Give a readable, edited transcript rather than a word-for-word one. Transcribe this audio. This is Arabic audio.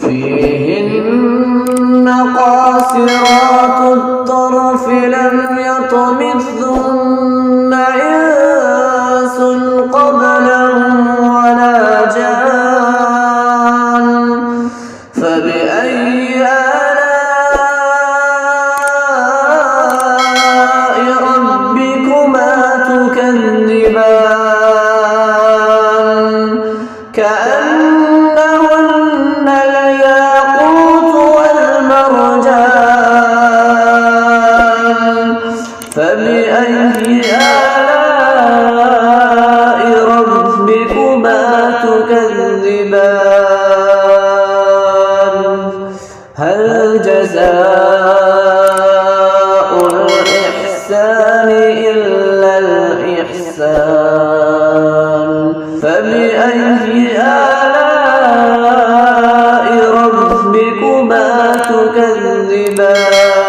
فيهن قاصرات الطرف لم يطمثهن إنس قبلهم ولا جان فبأي آلاء ربكما تكذبان كأنهن الياقوت والمرجان فبأي آلاء ربكما تكذبان هل جزاء الإحسان إلا الإحسان فبأي آلاء ربكما تكذبان